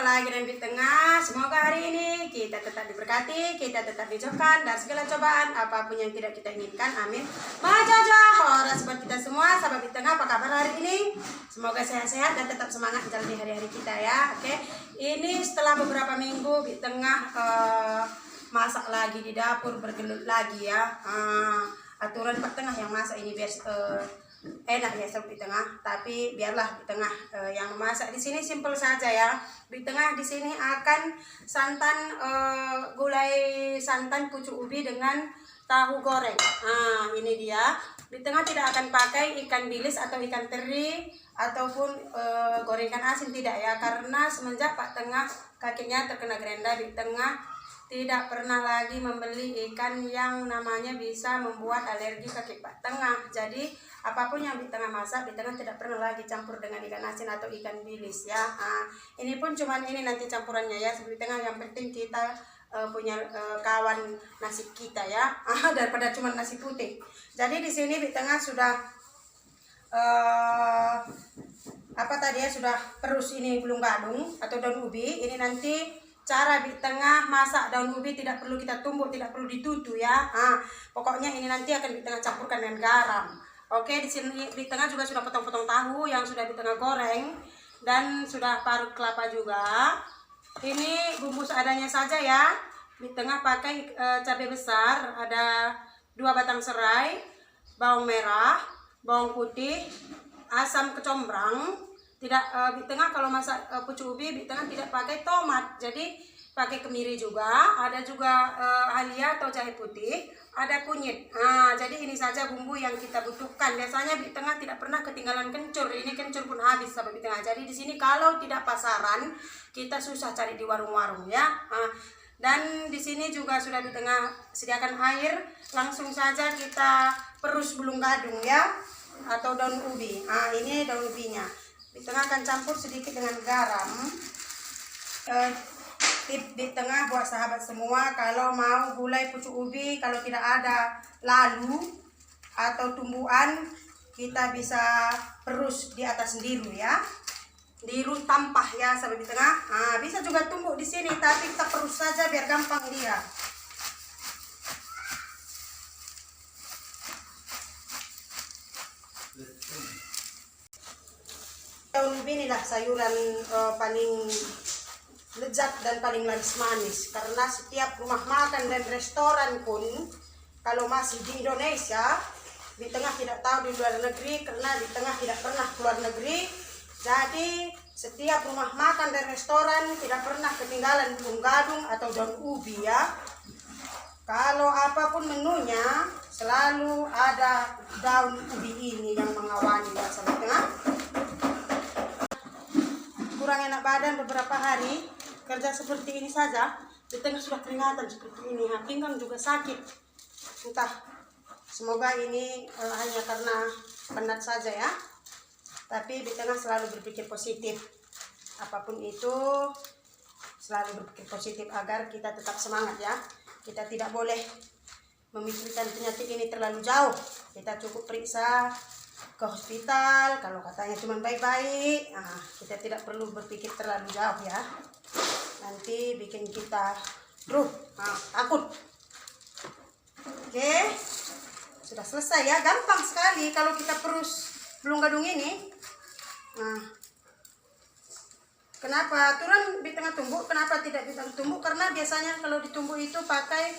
lagi dan di tengah. Semoga hari ini kita tetap diberkati, kita tetap dijauhkan dari segala cobaan apapun yang tidak kita inginkan. Amin. Majajah horas buat kita semua. Sahabat di tengah, apa kabar hari ini? Semoga sehat-sehat dan tetap semangat menjalani hari-hari kita ya. Oke. Ini setelah beberapa minggu di tengah masak lagi di dapur, bergelut lagi ya. Aturan Pak Tengah yang masak ini biar enak ya sob di tengah, tapi biarlah di tengah yang memasak di sini simple saja ya. Di tengah di sini akan santan gulai santan pucuk ubi dengan tahu goreng. Ini dia. Di tengah tidak akan pakai ikan bilis atau ikan teri ataupun gorengan asin, tidak ya, karena semenjak Pak Tengah kakinya terkena gerenda, di tengah tidak pernah lagi membeli ikan yang namanya bisa membuat alergi kaki Pak Tengah. Jadi apapun yang di tengah masak, di tengah tidak pernah lagi campur dengan ikan asin atau ikan bilis ya. Ini pun cuman ini nanti campurannya ya. Di tengah yang penting kita punya kawan nasi kita ya, daripada cuma nasi putih. Jadi di sini di tengah sudah sudah perus ini belum gadung atau daun ubi. Ini nanti cara di tengah masak daun ubi tidak perlu kita tumbuk, tidak perlu ditutu ya. Pokoknya ini nanti akan di tengah campurkan dengan garam. Oke, di sini di tengah juga sudah potong-potong tahu yang sudah di tengah goreng dan sudah parut kelapa juga. Ini bumbu seadanya saja ya. Di tengah pakai cabai besar, ada 2 batang serai, bawang merah, bawang putih, asam kecombrang. Tidak di tengah kalau masak pucuk ubi di tengah tidak pakai tomat, jadi pakai kemiri juga, ada juga halia atau jahe putih, ada kunyit. Jadi ini saja bumbu yang kita butuhkan. Biasanya di tengah tidak pernah ketinggalan kencur. Ini kencur pun habis sampai di tengah. Jadi di sini kalau tidak pasaran, kita susah cari di warung-warung ya. Dan di sini juga sudah di tengah sediakan air, langsung saja kita perus belum gadung ya, atau daun ubi. Ini daun ubinya. Di tengah akan campur sedikit dengan garam. Tip di tengah buat sahabat semua, kalau mau gulai pucuk ubi, kalau tidak ada lalu atau tumbuhan, kita bisa perus di atas diru ya, diru tampah ya sahabat di tengah. Bisa juga tumbuk di sini, tapi kita perus saja biar gampang dia. Daun ubi inilah sayuran paling lezat dan paling manis, karena setiap rumah makan dan restoran pun kalau masih di Indonesia, di tengah tidak tahu di luar negeri, karena di tengah tidak pernah keluar negeri, jadi setiap rumah makan dan restoran tidak pernah ketinggalan bumbu gadung atau daun ubi ya. Kalau apapun menunya selalu ada daun ubi ini yang mengawali ya sahabat tengah. Kurang enak badan beberapa hari kerja seperti ini saja, di tengah sudah keringatan seperti ini, pinggang juga sakit. Entah, semoga ini hanya karena penat saja ya. Tapi di tengah selalu berpikir positif, apapun itu selalu berpikir positif agar kita tetap semangat ya. Kita tidak boleh memikirkan penyakit ini terlalu jauh. Kita cukup periksa ke hospital, kalau katanya cuma baik-baik, kita tidak perlu berpikir terlalu jauh ya, nanti bikin kita takut. Oke, sudah selesai ya, gampang sekali kalau kita perus belum gadung ini. Kenapa aturan di tengah tumbuk, kenapa tidak di tengah tumbuk? Karena biasanya kalau ditumbuk itu pakai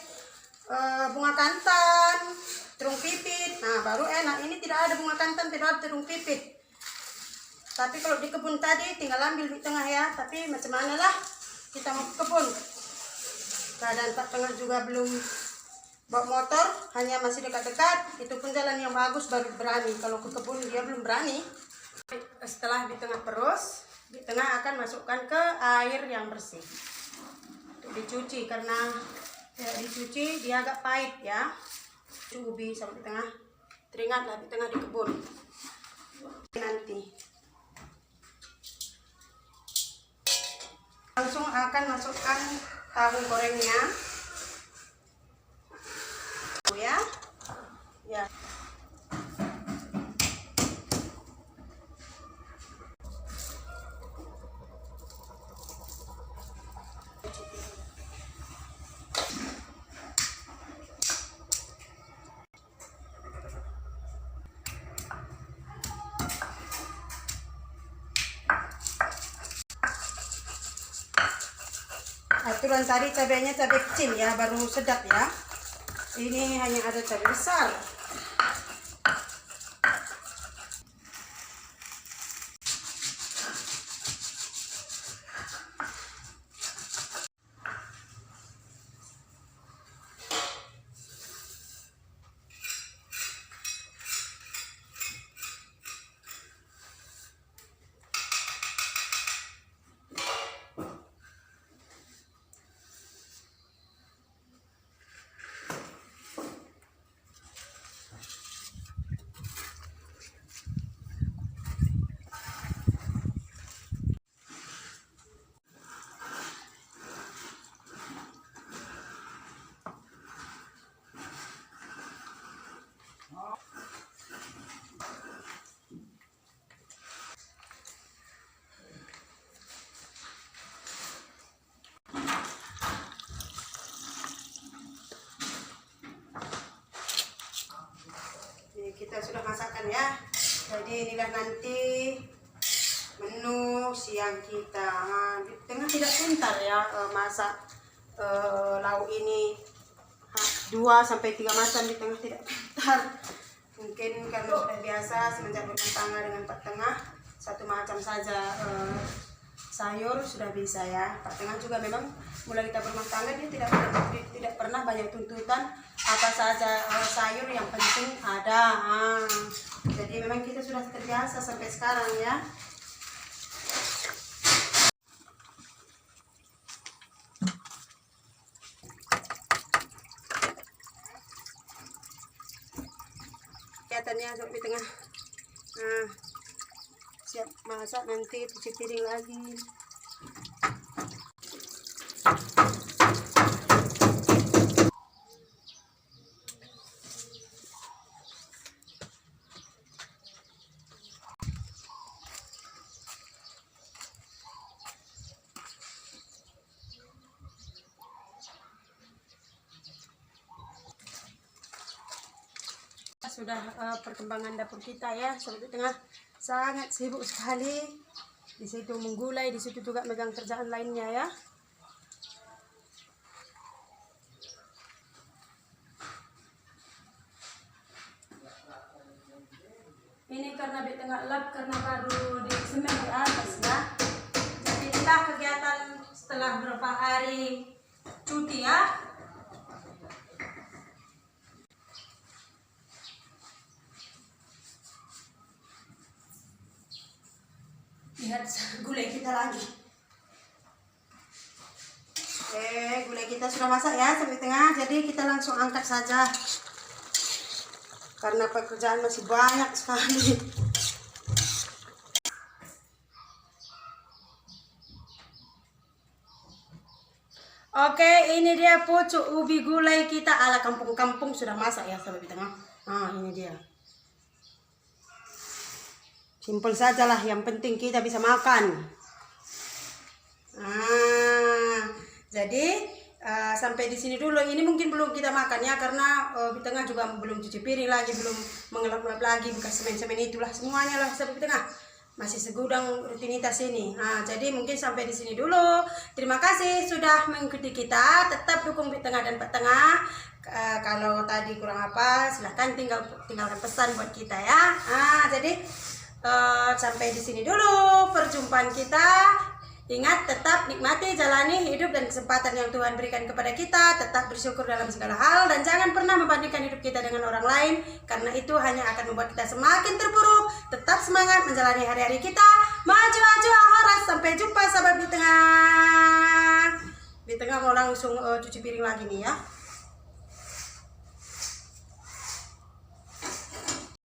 bunga kantan, terung pipit, baru enak. Ini tidak ada bunga kantan, tidak ada terung pipit. Tapi kalau di kebun tadi tinggal ambil di tengah ya. Tapi macam mana lah, kita mau ke kebun. Keadaan Pak Tengah juga belum bawa motor, hanya masih dekat-dekat. Itu pun jalan yang bagus baru berani. Kalau ke kebun dia belum berani. Setelah di tengah perus, di tengah akan masukkan ke air yang bersih. Untuk dicuci, karena dicuci dia agak pahit ya. Ubi sampai di tengah, teringatlah di tengah di kebun. Nanti langsung akan masukkan tahu gorengnya ya. Kebetulan tadi cabenya cabai kecil ya, baru sedap ya. Ini hanya ada cabai besar. Kita sudah masakkan ya, jadi inilah nanti menu siang kita. Di tengah tidak pintar ya masak lauk ini 2-3 macam, di tengah tidak pintar. Mungkin karena sudah biasa semenjak berumah tangga dengan Pak Tengah, satu macam saja sayur sudah bisa ya. Pak Tengah juga memang mulai kita berumah tangga dia tidak pernah banyak tuntutan apa saja sayur, yang penting ada. Jadi memang kita sudah terbiasa sampai sekarang ya. Kelihatannya di tengah. Nah, siap masak, nanti cuci piring lagi. Sudah perkembangan dapur kita ya, Sobat Tengah sangat sibuk sekali. Di situ menggulai, di situ juga megang kerjaan lainnya ya. Ini karena di tengah lap, karena baru di semen di atas ya. Jadi inilah kegiatan setelah beberapa hari cuti ya. Lihat gulai kita lagi. Gulai kita sudah masak ya sampai tengah, jadi kita langsung angkat saja karena pekerjaan masih banyak sekali. Oke, ini dia pucuk ubi gulai kita ala kampung-kampung, sudah masak ya sampai tengah. Nah, ini dia. Simpel saja lah, yang penting kita bisa makan. Jadi sampai di sini dulu. Ini mungkin belum kita makan ya, karena di tengah juga belum cuci piring lagi, belum mengelap-elap lagi, bekas semen-semen itulah semuanya lah sampai di tengah. Masih segudang rutinitas ini. Jadi mungkin sampai di sini dulu. Terima kasih sudah mengikuti kita. Tetap dukung Bit Tengah dan Pak Tengah. Kalau tadi kurang apa, silahkan tinggalkan pesan buat kita ya. Jadi sampai di sini dulu perjumpaan kita. Ingat, tetap nikmati, jalani hidup dan kesempatan yang Tuhan berikan kepada kita. Tetap bersyukur dalam segala hal dan jangan pernah membandingkan hidup kita dengan orang lain, karena itu hanya akan membuat kita semakin terpuruk. Tetap semangat menjalani hari-hari kita. Maju-maju horas. Sampai jumpa sahabat Bit Tengah. Bit Tengah mau langsung cuci piring lagi nih ya.